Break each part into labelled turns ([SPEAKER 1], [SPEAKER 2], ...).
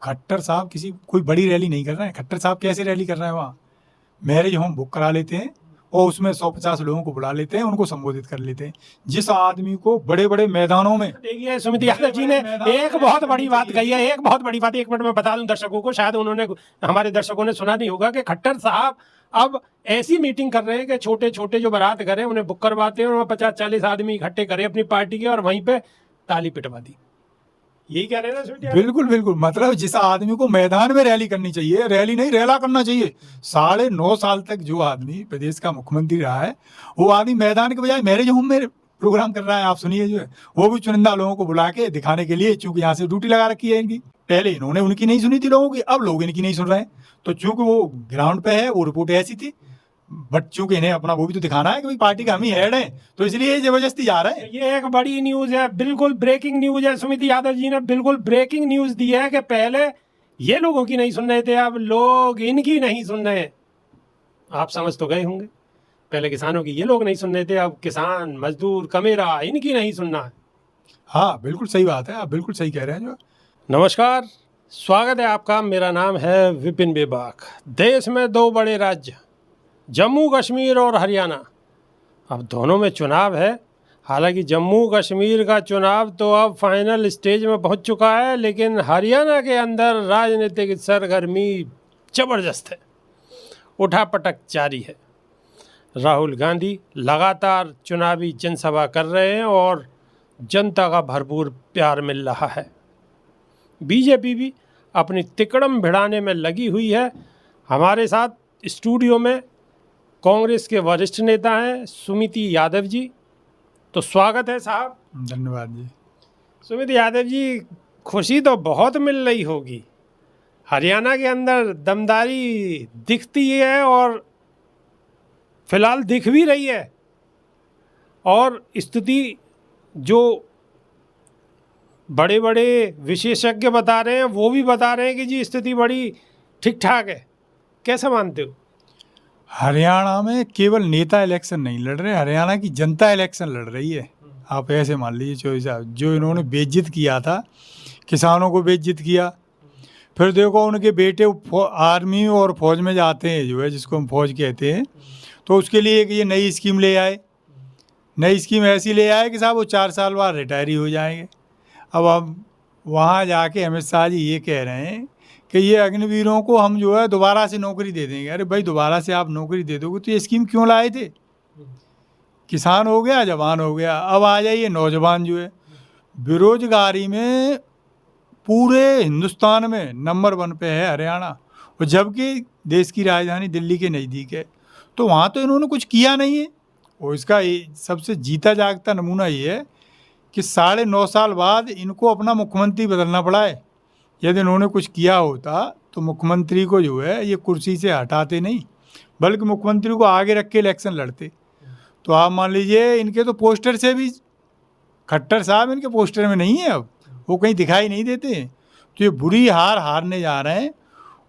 [SPEAKER 1] खट्टर साहब कोई बड़ी रैली नहीं कर रहे हैं। खट्टर साहब कैसे रैली कर रहे हैं? वहाँ मैरिज होम बुक करा लेते हैं और उसमें 150 लोगों को बुला लेते हैं, उनको संबोधित कर लेते हैं। जिस आदमी को बड़े बड़े मैदानों में,
[SPEAKER 2] देखिए सुमिति यादव जी ने एक बहुत बड़ी बात कही है, एक बहुत बड़ी बात, 1 मिनट में बता दूं दर्शकों को, शायद उन्होंने, हमारे दर्शकों ने सुना नहीं होगा कि खट्टर साहब अब ऐसी मीटिंग कर रहे हैं कि छोटे छोटे जो बारात घर हैं उन्हें बुक करवाते हैं और 50-40 आदमी इकट्ठे करे अपनी पार्टी के और वहीं पे ताली पिटवा दी। यही कह रहे हैं ना सुमिति यादव?
[SPEAKER 1] बिल्कुल बिल्कुल, मतलब जिस आदमी को मैदान में रैली करनी चाहिए, रैली नहीं रैला करना चाहिए। 9.5 साल तक जो आदमी प्रदेश का मुख्यमंत्री रहा है, वो आदमी मैदान के बजाय मैरिज होम में प्रोग्राम कर रहा है। आप सुनिए, जो है वो भी चुनिंदा लोगों को बुला के दिखाने के लिए, चूंकि यहाँ से ड्यूटी लगा रखी है इनकी। पहले इन्होंने उनकी नहीं सुनी थी लोगों की, अब लोग इनकी नहीं सुन रहे हैं। तो चूंकि वो ग्राउंड पे है, वो रिपोर्ट ऐसी थी, बट चूंकि इन्हें अपना वो भी तो दिखाना है कि भाई पार्टी का हम ही हेड हैं, तो इसलिए जबरदस्ती जा रहे हैं।
[SPEAKER 2] ये एक बड़ी न्यूज है, बिल्कुल ब्रेकिंग न्यूज है। सुमिति यादव जी ने बिल्कुल ब्रेकिंग न्यूज दी है कि पहले ये लोगों की नहीं सुन रहे थे, अब लोग इनकी नहीं सुन रहे हैं। आप समझ तो गए होंगे, पहले किसानों की ये लोग नहीं सुन रहे थे, अब किसान मजदूर कमेरा इनकी नहीं सुनना है।
[SPEAKER 1] हाँ बिल्कुल सही बात है, आप बिल्कुल सही कह रहे हैं। जो
[SPEAKER 2] नमस्कार, स्वागत है आपका। मेरा नाम है विपिन बेबाक। देश में 2 बड़े राज्य, जम्मू कश्मीर और हरियाणा, अब दोनों में चुनाव है। हालांकि जम्मू कश्मीर का चुनाव तो अब फाइनल स्टेज में पहुंच चुका है, लेकिन हरियाणा के अंदर राजनीतिक सरगर्मी ज़बरदस्त है, उठापटक जारी है। राहुल गांधी लगातार चुनावी जनसभा कर रहे हैं और जनता का भरपूर प्यार मिल रहा है। बीजेपी भी अपनी तिकड़म भिड़ाने में लगी हुई है। हमारे साथ स्टूडियो में कांग्रेस के वरिष्ठ नेता हैं सुमिति यादव जी। तो स्वागत है साहब।
[SPEAKER 1] धन्यवाद जी।
[SPEAKER 2] सुमिति यादव जी, खुशी तो बहुत मिल रही होगी, हरियाणा के अंदर दमदारी दिखती है और फिलहाल दिख भी रही है, और स्थिति जो बड़े बड़े विशेषज्ञ बता रहे हैं वो भी बता रहे हैं कि जी स्थिति बड़ी ठीक ठाक है। कैसे मानते हो?
[SPEAKER 1] हरियाणा में केवल नेता इलेक्शन नहीं लड़ रहे, हरियाणा की जनता इलेक्शन लड़ रही है। आप ऐसे मान लीजिए चौधरी साहब, जो इन्होंने बेइज्जत किया था, किसानों को बेइज्जत किया, फिर देखो उनके बेटे आर्मी और फौज में जाते हैं, जो है जिसको हम फौज कहते हैं, तो उसके लिए एक ये नई स्कीम ले आए। नई स्कीम ऐसी ले आए कि साहब वो 4 साल बाद रिटायर ही हो जाएंगे। अब वहाँ जाके अमित शाह जी ये कह रहे हैं कि ये अग्निवीरों को हम जो है दोबारा से नौकरी दे देंगे। अरे भाई, दोबारा से आप नौकरी दे दोगे तो ये स्कीम क्यों लाए थे? किसान हो गया, जवान हो गया, अब आ जाइए नौजवान जो है। बेरोजगारी में पूरे हिंदुस्तान में नंबर 1 पे है हरियाणा, और जबकि देश की राजधानी दिल्ली के नज़दीक है। तो वहाँ तो इन्होंने कुछ किया नहीं है। और इसका सबसे जीता जागता नमूना ये है कि 9.5 साल बाद इनको अपना मुख्यमंत्री बदलना पड़ा है। यदि इन्होंने कुछ किया होता तो मुख्यमंत्री को जो है ये कुर्सी से हटाते नहीं, बल्कि मुख्यमंत्री को आगे रख के इलेक्शन लड़ते। तो आप मान लीजिए इनके तो पोस्टर से भी, खट्टर साहब इनके पोस्टर में नहीं है, अब वो कहीं दिखाई नहीं देते हैं। तो ये बुरी हारने जा रहे हैं,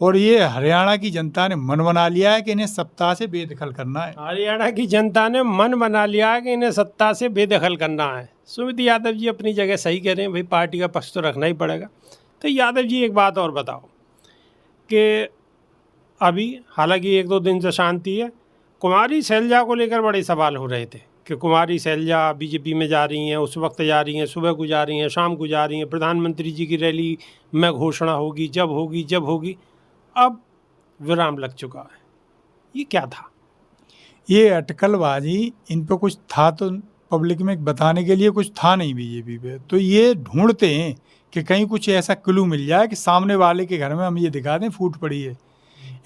[SPEAKER 1] और ये हरियाणा की जनता ने मन बना लिया है कि इन्हें सत्ता से बेदखल करना है।
[SPEAKER 2] हरियाणा की जनता ने मन बना लिया है कि इन्हें सत्ता से बेदखल करना है। सुमिति यादव जी अपनी जगह सही कह रहे हैं, भाई पार्टी का पक्ष तो रखना ही पड़ेगा। तो यादव जी एक बात और बताओ कि अभी हालांकि 1-2 दिन से शांति है, कुमारी शैलजा को लेकर बड़े सवाल हो रहे थे कि कुमारी शैलजा बीजेपी में जा रही हैं, उस वक्त जा रही हैं, सुबह को जा रही हैं, शाम को जा रही हैं, प्रधानमंत्री जी की रैली में घोषणा होगी, जब होगी। अब विराम लग चुका है, ये क्या था?
[SPEAKER 1] ये अटकलबाजी, इन पे कुछ था तो पब्लिक में बताने के लिए कुछ था नहीं बीजेपी पे, तो ये ढूंढते हैं कि कहीं कुछ ऐसा क्लू मिल जाए कि सामने वाले के घर में हम ये दिखा दें फूट पड़ी है।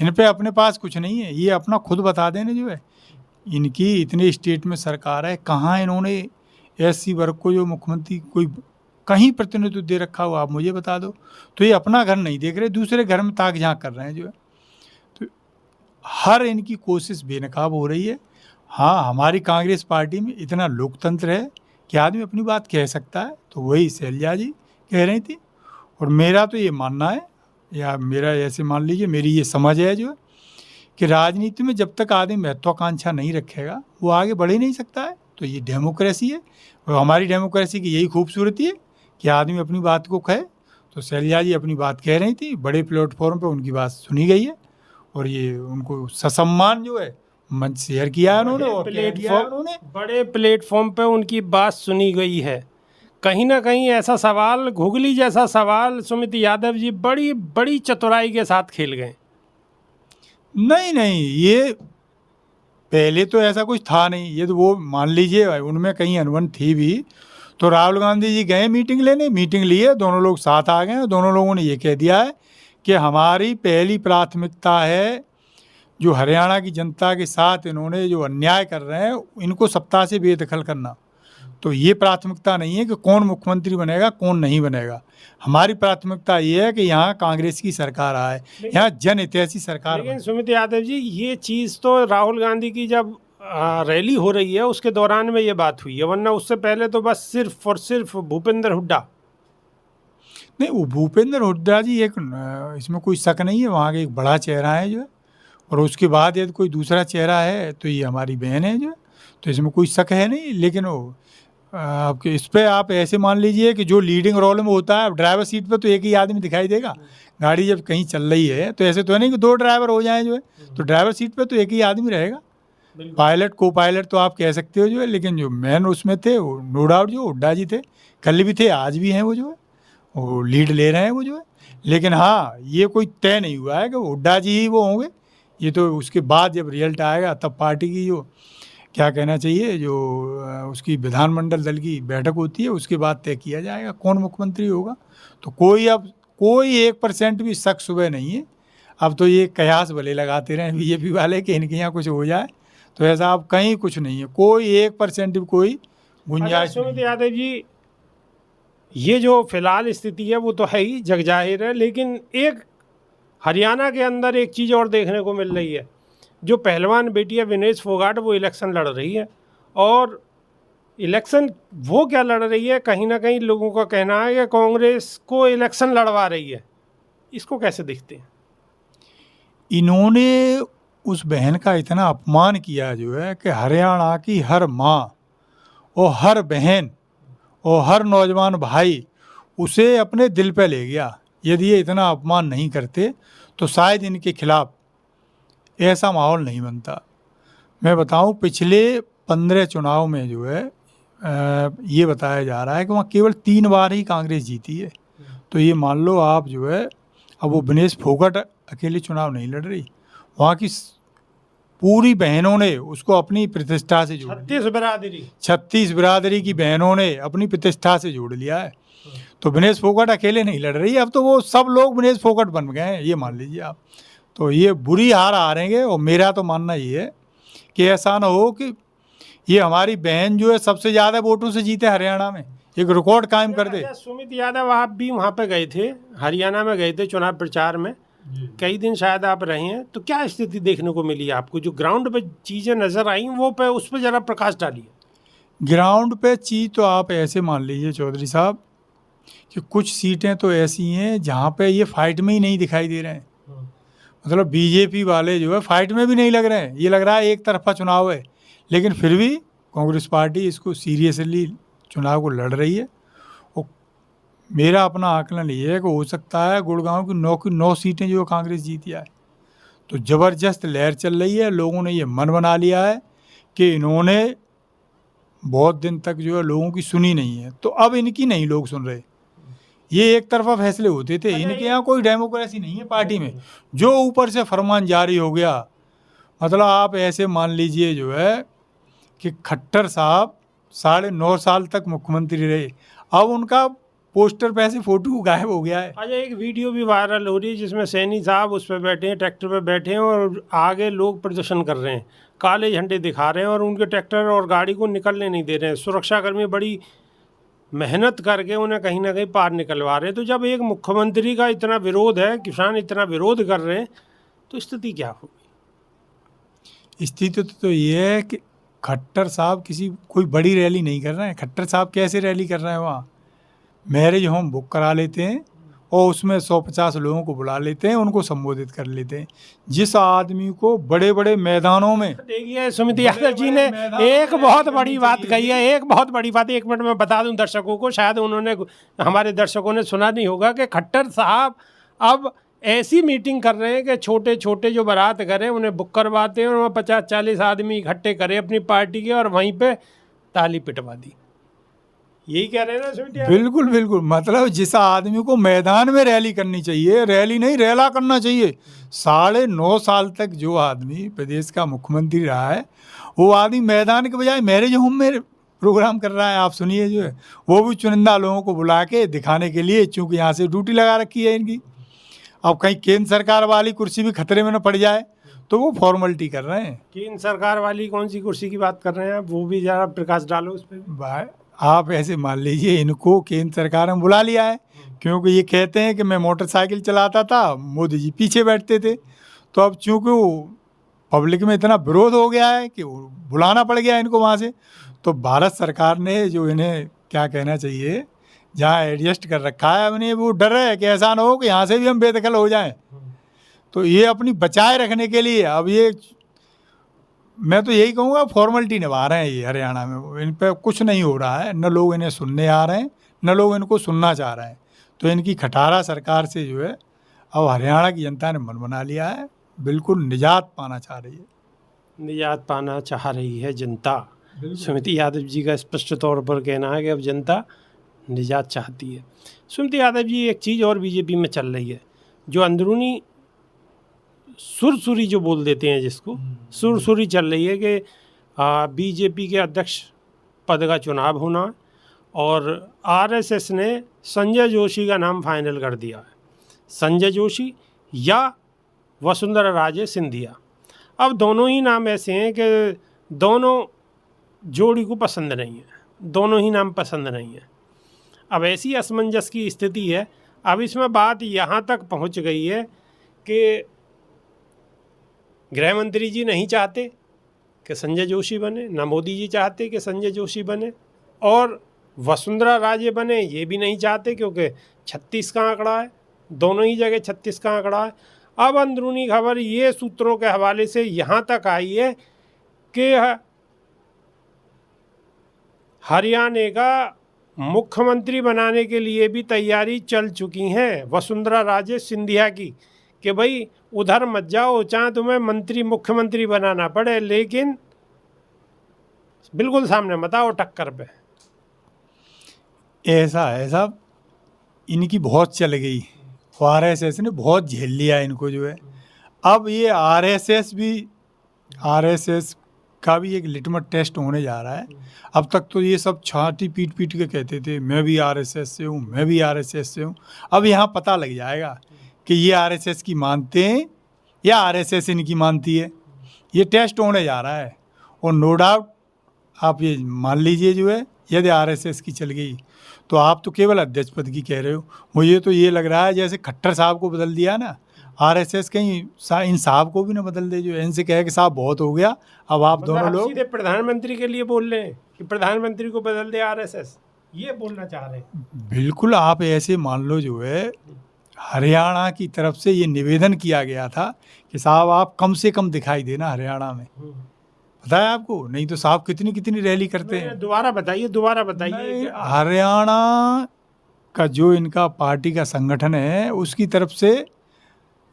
[SPEAKER 1] इन पे अपने पास कुछ नहीं है, ये अपना खुद बता देने जो है। इनकी इतने स्टेट में सरकार है, कहाँ इन्होंने एससी वर्ग को जो मुख्यमंत्री कोई कहीं प्रतिनिधित्व दे रखा हो, आप मुझे बता दो। तो ये अपना घर नहीं देख रहे, दूसरे घर में ताक झाँक कर रहे हैं जो है। तो हर इनकी कोशिश बेनकाब हो रही है। हाँ, हमारी कांग्रेस पार्टी में इतना लोकतंत्र है कि आदमी अपनी बात कह सकता है, तो वही शैलजा जी कह रही थी। और मेरा तो ये मानना है, या मेरा ऐसे मान लीजिए, मेरी ये समझ है जो है कि राजनीति में जब तक आदमी महत्वाकांक्षा नहीं रखेगा वो आगे बढ़ ही नहीं सकता है। तो ये डेमोक्रेसी है, और हमारी डेमोक्रेसी की यही खूबसूरती है कि आदमी अपनी बात को कहे। तो शैलजा जी अपनी बात कह रही थी, बड़े प्लेटफॉर्म पे उनकी बात सुनी गई है और ये उनको ससम्मान जो है मंच शेयर किया है उन्होंने और कह दिया है उन्होंने।
[SPEAKER 2] बड़े प्लेटफॉर्म पे उनकी बात सुनी गई है। कहीं ना कहीं ऐसा सवाल, घुगली जैसा सवाल सुमित यादव जी बड़ी बड़ी चतुराई के साथ खेल गए।
[SPEAKER 1] नहीं नहीं, ये पहले तो ऐसा कुछ था नहीं, ये तो वो मान लीजिए उनमें कहीं अनबन थी भी, तो राहुल गांधी जी गए मीटिंग लेने, मीटिंग लिए, दोनों लोग साथ आ गए, दोनों लोगों ने ये कह दिया है कि हमारी पहली प्राथमिकता है जो हरियाणा की जनता के साथ इन्होंने जो अन्याय कर रहे हैं इनको सत्ता से बेदखल करना। तो ये प्राथमिकता नहीं है कि कौन मुख्यमंत्री बनेगा कौन नहीं बनेगा, हमारी प्राथमिकता ये है कि यहाँ कांग्रेस की सरकार आए, यहाँ जनहितैषी सरकार
[SPEAKER 2] लेकिन
[SPEAKER 1] बने।
[SPEAKER 2] सुमित यादव जी, ये चीज़ तो राहुल गांधी की जब रैली हो रही है उसके दौरान में ये बात हुई है, वरना उससे पहले तो बस सिर्फ और सिर्फ भूपेंद्र हुड्डा।
[SPEAKER 1] नहीं, वो भूपेंद्र हुड्डा जी एक इसमें कोई शक नहीं है, वहाँ के एक बड़ा चेहरा है जो है, और उसके बाद यदि कोई दूसरा चेहरा है तो ये हमारी बहन है जो है, तो इसमें कोई शक है नहीं। लेकिन वो आपके इस पर आप ऐसे मान लीजिए कि जो लीडिंग रोल में होता है, अब ड्राइवर सीट पे तो एक ही आदमी दिखाई देगा, गाड़ी जब कहीं चल रही है तो ऐसे तो है नहीं कि दो ड्राइवर हो जाएं जो है, तो ड्राइवर सीट पे तो एक ही आदमी रहेगा, पायलट को पायलट तो आप कह सकते हो जो है, लेकिन जो मैन उसमें थे वो नो डाउट जो हुड्डा जी थे, कल भी थे आज भी हैं वो जो है, वो लीड ले रहे हैं वो जो है। लेकिन हाँ, ये कोई तय नहीं हुआ है कि हुड्डा जी ही वो होंगे, ये तो उसके बाद जब रिजल्ट आएगा तब पार्टी की जो क्या कहना चाहिए जो उसकी विधानमंडल दल की बैठक होती है उसके बाद तय किया जाएगा कौन मुख्यमंत्री होगा। तो कोई अब कोई 1% भी शक सुबह नहीं है। अब तो ये कयास भले लगाते रहें बीजेपी वाले कि इनके यहाँ कुछ हो जाए, तो ऐसा अब कहीं कुछ नहीं है, कोई 1% भी कोई गुंजाइश
[SPEAKER 2] सुमित
[SPEAKER 1] नहीं।
[SPEAKER 2] यादव जी, ये जो फिलहाल स्थिति है वो तो है ही, जग जाहिर है, लेकिन एक हरियाणा के अंदर एक चीज़ और देखने को मिल रही है। जो पहलवान बेटी है विनेश फोगाट, वो इलेक्शन लड़ रही है, और इलेक्शन वो क्या लड़ रही है, कहीं ना कहीं लोगों का कहना है कि कांग्रेस को इलेक्शन लड़वा रही है। इसको कैसे देखते हैं?
[SPEAKER 1] इन्होंने उस बहन का इतना अपमान किया जो है कि हरियाणा की हर माँ और हर बहन और हर नौजवान भाई उसे अपने दिल पे ले गया। यदि ये इतना अपमान नहीं करते तो शायद इनके खिलाफ ऐसा माहौल नहीं बनता। मैं बताऊं, पिछले 15 चुनाव में जो है ये बताया जा रहा है कि वहाँ केवल 3 बार ही कांग्रेस जीती है। तो ये मान लो आप जो है, अब वो विनेश फोगाट अकेले चुनाव नहीं लड़ रही, वहाँ की पूरी बहनों ने उसको अपनी प्रतिष्ठा से जोड़ लिया। 36 बिरादरी की बहनों ने अपनी प्रतिष्ठा से जोड़ लिया है। तो विनेश फोगाट अकेले नहीं लड़ रही, अब तो वो सब लोग विनेश फोगाट बन गए हैं, ये मान लीजिए आप। तो ये बुरी हार हारेंगे, और मेरा तो मानना ये है कि ऐसा ना हो कि ये हमारी बहन जो है सबसे ज़्यादा वोटों से जीते हरियाणा में, एक रिकॉर्ड कायम कर दे।
[SPEAKER 2] सुमित यादव, आप भी वहाँ पे गए थे, हरियाणा में गए थे चुनाव प्रचार में, कई दिन शायद आप रहे हैं, तो क्या स्थिति देखने को मिली आपको? जो ग्राउंड पे चीज़ें नज़र आई वो पे उस पर ज़रा प्रकाश डालिए।
[SPEAKER 1] ग्राउंड पे चीज़ तो आप ऐसे मान लीजिए चौधरी साहब कि कुछ सीटें तो ऐसी हैं जहाँ पे ये फाइट में ही नहीं दिखाई दे रहे हैं। मतलब बीजेपी वाले जो है फाइट में भी नहीं लग रहे हैं, ये लग रहा है एक तरफा चुनाव है, लेकिन फिर भी कांग्रेस पार्टी इसको सीरियसली चुनाव को लड़ रही है। और मेरा अपना आकलन ये है कि हो सकता है गुड़गांव की 9 सीटें जो कांग्रेस जीत जाए। तो ज़बरदस्त लहर चल रही है, लोगों ने ये मन बना लिया है कि इन्होंने बहुत दिन तक जो है लोगों की सुनी नहीं है, तो अब इनकी नहीं लोग सुन रहे। ये एक तरफा फैसले होते थे, इनके यहाँ कोई डेमोक्रेसी नहीं है पार्टी में, जो ऊपर से फरमान जारी हो गया। मतलब आप ऐसे मान लीजिए जो है कि खट्टर साहब 9.5 साल तक मुख्यमंत्री रहे, अब उनका पोस्टर पे ऐसे फोटो गायब हो गया है।
[SPEAKER 2] अच्छा, एक वीडियो भी वायरल हो रही है जिसमें सैनी साहब उस पर बैठे हैं, ट्रैक्टर पे बैठे हैं, और आगे लोग प्रदर्शन कर रहे हैं, काले झंडे दिखा रहे हैं, और उनके ट्रैक्टर और गाड़ी को निकलने नहीं दे रहे हैं। सुरक्षाकर्मी बड़ी मेहनत करके उन्हें कहीं ना कहीं पार निकलवा रहे हैं। तो जब एक मुख्यमंत्री का इतना विरोध है, किसान इतना विरोध कर रहे हैं, तो स्थिति क्या होगी?
[SPEAKER 1] स्थिति तो ये है कि खट्टर साहब कोई बड़ी रैली नहीं कर रहे हैं। खट्टर साहब कैसे रैली कर रहे हैं? वहाँ मैरिज होम बुक करा लेते हैं और उसमें 150 लोगों को बुला लेते हैं, उनको संबोधित कर लेते हैं। जिस आदमी को बड़े बड़े मैदानों में,
[SPEAKER 2] देखिए सुमित यादव जी ने
[SPEAKER 1] बड़े मैदान
[SPEAKER 2] एक
[SPEAKER 1] में
[SPEAKER 2] बहुत
[SPEAKER 1] करनी
[SPEAKER 2] बड़ी बात
[SPEAKER 1] चाहिए
[SPEAKER 2] कही है, एक बहुत बड़ी बात। 1 मिनट में बता दूं दर्शकों को, शायद उन्होंने, हमारे दर्शकों ने सुना नहीं होगा कि खट्टर साहब अब ऐसी मीटिंग कर रहे हैं कि छोटे छोटे जो बारात घर हैं उन्हें बुक करवाते हैं और वहाँ 50-40 आदमी इकट्ठे करें अपनी पार्टी के और वहीं पे ताली पिटवा दी। यही कह रहे हैं ना सुमित यादव?
[SPEAKER 1] बिल्कुल बिल्कुल, मतलब जिस आदमी को मैदान में रैली करनी चाहिए, रैली नहीं रैला करना चाहिए। 9.5 साल तक जो आदमी प्रदेश का मुख्यमंत्री रहा है, वो आदमी मैदान के बजाय मैरिज होम में प्रोग्राम कर रहा है। आप सुनिए, जो है वो भी चुनिंदा लोगों को बुला के दिखाने के लिए, चूंकि यहाँ से ड्यूटी लगा रखी है इनकी। अब कहीं केंद्र सरकार वाली कुर्सी भी खतरे में न पड़ जाए तो वो फॉर्मेलिटी कर रहे हैं।
[SPEAKER 2] केंद्र सरकार वाली कौन सी कुर्सी की बात कर रहे हैं आप? वो भी जरा प्रकाश डालो उस पर।
[SPEAKER 1] भाई आप ऐसे मान लीजिए, इनको केंद्र सरकार ने बुला लिया है, क्योंकि ये कहते हैं कि मैं मोटरसाइकिल चलाता था, मोदी जी पीछे बैठते थे। तो अब चूंकि वो पब्लिक में इतना विरोध हो गया है कि वो बुलाना पड़ गया इनको वहाँ से। तो भारत सरकार ने जो इन्हें क्या कहना चाहिए, जहाँ एडजस्ट कर रखा है, उन्हें वो डर है कि ऐसा ना हो कि यहाँ से भी हम बेदखल हो जाएं। तो ये अपनी बचाए रखने के लिए अब ये, मैं तो यही कहूँगा, फॉर्मेलिटी निभा रहे हैं ये हरियाणा में। इन पर कुछ नहीं हो रहा है, न लोग इन्हें सुनने आ रहे हैं, न लोग इनको सुनना चाह रहे हैं। तो इनकी खटारा सरकार से जो है अब हरियाणा की जनता ने मन बना लिया है, बिल्कुल निजात पाना चाह रही है।
[SPEAKER 2] निजात पाना चाह रही है जनता। सुमित यादव जी का स्पष्ट तौर पर कहना है कि अब जनता निजात चाहती है। सुमित यादव जी, एक चीज़ और बीजेपी में चल रही है, जो अंदरूनी सुरसुरी जो बोल देते हैं, जिसको सुरसुरी चल रही है कि बीजेपी के अध्यक्ष पद का चुनाव होना है और आरएसएस ने संजय जोशी का नाम फाइनल कर दिया है। संजय जोशी या वसुंधरा राजे सिंधिया। अब दोनों ही नाम ऐसे हैं कि दोनों जोड़ी को पसंद नहीं है, दोनों ही नाम पसंद नहीं है। अब ऐसी असमंजस की स्थिति है। अब इसमें बात यहाँ तक पहुँच गई है कि गृह मंत्री जी नहीं चाहते कि संजय जोशी बने, ना मोदी जी चाहते कि संजय जोशी बने, और वसुंधरा राजे बने ये भी नहीं चाहते, क्योंकि 36 का आंकड़ा है, दोनों ही जगह 36 का आंकड़ा है। अब अंदरूनी खबर ये सूत्रों के हवाले से यहाँ तक आई है कि हरियाणा का मुख्यमंत्री बनाने के लिए भी तैयारी चल चुकी हैं वसुंधरा राजे सिंधिया की, कि भाई उधर मत जाओ, चाहे तुम्हें मंत्री मुख्यमंत्री बनाना पड़े, लेकिन बिल्कुल सामने मत आओ टक्कर पे।
[SPEAKER 1] ऐसा है साहब, इनकी बहुत चल गई, आरएसएस ने बहुत झेल लिया इनको जो है। अब ये आरएसएस का भी एक लिटमस टेस्ट होने जा रहा है। अब तक तो ये सब छाती पीट पीट के कहते थे मैं भी आरएसएस से हूँ, मैं भी आरएसएस से हूँ। अब यहाँ पता लग जाएगा कि ये आरएसएस की मानते हैं या आरएसएस इनकी मानती है। ये टेस्ट होने जा रहा है। और नो डाउट आप ये मान लीजिए, जो है यदि आरएसएस की चल गई तो आप तो केवल अध्यक्ष पद की कह रहे हो। मुझे तो ये लग रहा है जैसे खट्टर साहब को बदल दिया ना, आरएसएस कहीं इन साहब को भी ना बदल दे, जो इनसे कहे कि साहब बहुत हो गया, अब आप दोनों लोग
[SPEAKER 2] सीधे प्रधानमंत्री के लिए बोल रहे हैं कि प्रधानमंत्री को बदल दे आरएसएस, ये बोलना चाह रहे हैं।
[SPEAKER 1] बिल्कुल, आप ऐसे मान लो, जो है हरियाणा की तरफ से ये निवेदन किया गया था कि साहब आप कम से कम दिखाई देना हरियाणा में। पता है आपको? नहीं तो साहब कितनी कितनी रैली करते हैं।
[SPEAKER 2] दोबारा बताइए।
[SPEAKER 1] हरियाणा का जो इनका पार्टी का संगठन है, उसकी तरफ से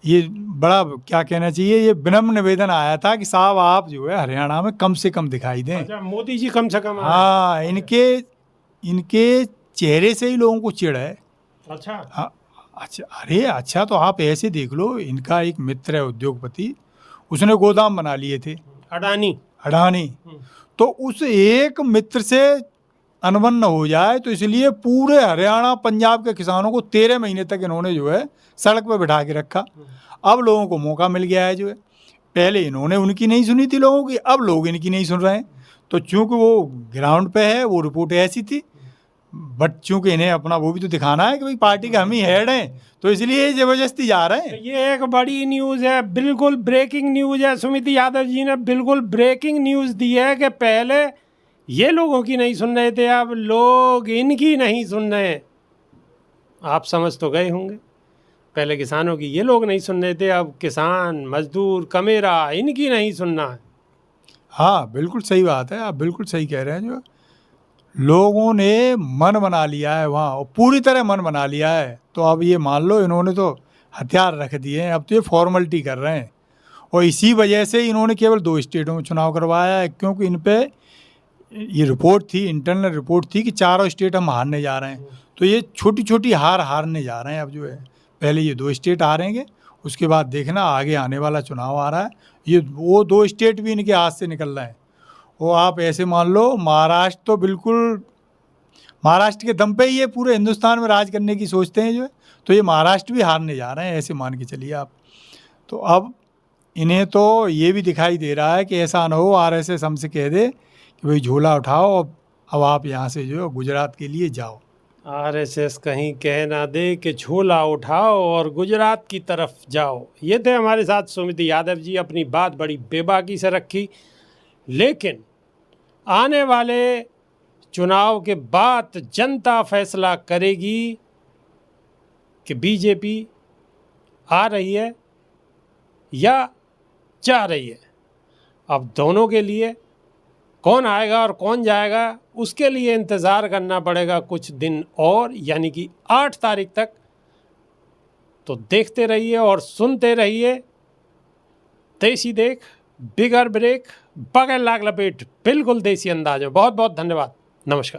[SPEAKER 1] ये बड़ा क्या कहना चाहिए, ये विनम्र निवेदन आया था कि साहब आप जो है हरियाणा में कम से कम दिखाई दें।
[SPEAKER 2] अच्छा, मोदी जी कम से कम।
[SPEAKER 1] हाँ, इनके चेहरे से ही लोगों को चिढ़ है।
[SPEAKER 2] अच्छा।
[SPEAKER 1] हाँ, अच्छा, अरे अच्छा, तो आप ऐसे देख लो, इनका एक मित्र है उद्योगपति, उसने गोदाम बना लिए थे, अडानी। तो उस एक मित्र से अनबन न हो जाए, तो इसलिए पूरे हरियाणा पंजाब के किसानों को 13 महीने तक इन्होंने जो है सड़क पर बिठा के रखा। अब लोगों को मौका मिल गया है, जो है पहले इन्होंने उनकी नहीं सुनी थी लोगों की, अब लोग इनकी नहीं सुन रहे हैं। तो चूंकि वो ग्राउंड पे है, वो रिपोर्ट ऐसी थी, बट चूंकि इन्हें अपना वो भी तो दिखाना है कि भाई पार्टी का हम ही हेड हैं, तो इसलिए जबरदस्ती जा रहे हैं।
[SPEAKER 2] ये एक बड़ी न्यूज़ है, बिल्कुल ब्रेकिंग न्यूज़ है। सुमित यादव जी ने बिल्कुल ब्रेकिंग न्यूज़ दी है कि पहले ये लोगों की नहीं सुन रहे थे, अब लोग इनकी नहीं सुन रहे। आप समझ तो गए होंगे। पहले किसानों की ये लोग नहीं सुन रहे थे, अब किसान मजदूर कमेरा इनकी नहीं सुनना है।
[SPEAKER 1] हाँ बिल्कुल सही बात है, आप बिल्कुल सही कह रहे हैं। जो लोगों ने मन बना लिया है वहाँ, और पूरी तरह मन बना लिया है, तो अब ये मान लो इन्होंने तो हथियार रख दिए हैं, अब तो ये फॉर्मेलिटी कर रहे हैं। और इसी वजह से इन्होंने केवल 2 स्टेटों में चुनाव करवाया है, क्योंकि इन पे ये रिपोर्ट थी, इंटरनल रिपोर्ट थी कि 4 स्टेट हम हारने जा रहे हैं। तो ये छोटी छोटी हारने जा रहे हैं। अब जो है पहले ये 2 स्टेट हारेंगे, उसके बाद देखना आगे आने वाला चुनाव आ रहा है, ये वो 2 स्टेट भी इनके हाथ से निकल रहे हैं। वो आप ऐसे मान लो महाराष्ट्र तो बिल्कुल, महाराष्ट्र के दम पे ही ये पूरे हिंदुस्तान में राज करने की सोचते हैं जो है, तो ये महाराष्ट्र भी हारने जा रहे हैं, ऐसे मान के चलिए आप। तो अब इन्हें तो ये भी दिखाई दे रहा है कि ऐसा ना हो आरएसएस हमसे कह दे कि भाई झोला उठाओ, अब आप यहाँ से जो है गुजरात के लिए जाओ।
[SPEAKER 2] आरएसएस कहीं कह ना दे कि झोला उठाओ और गुजरात की तरफ जाओ। ये थे हमारे साथ सुमिति यादव जी, अपनी बात बड़ी बेबाकी से रखी, लेकिन आने वाले चुनाव के बाद जनता फैसला करेगी कि बीजेपी आ रही है या जा रही है। अब दोनों के लिए कौन आएगा और कौन जाएगा, उसके लिए इंतज़ार करना पड़ेगा कुछ दिन और, यानी कि 8 तारीख तक। तो देखते रहिए और सुनते रहिए देसी देख, बिगर ब्रेक, बगैर लाग लपेट, बिल्कुल देसी अंदाज में। बहुत बहुत धन्यवाद, नमस्कार।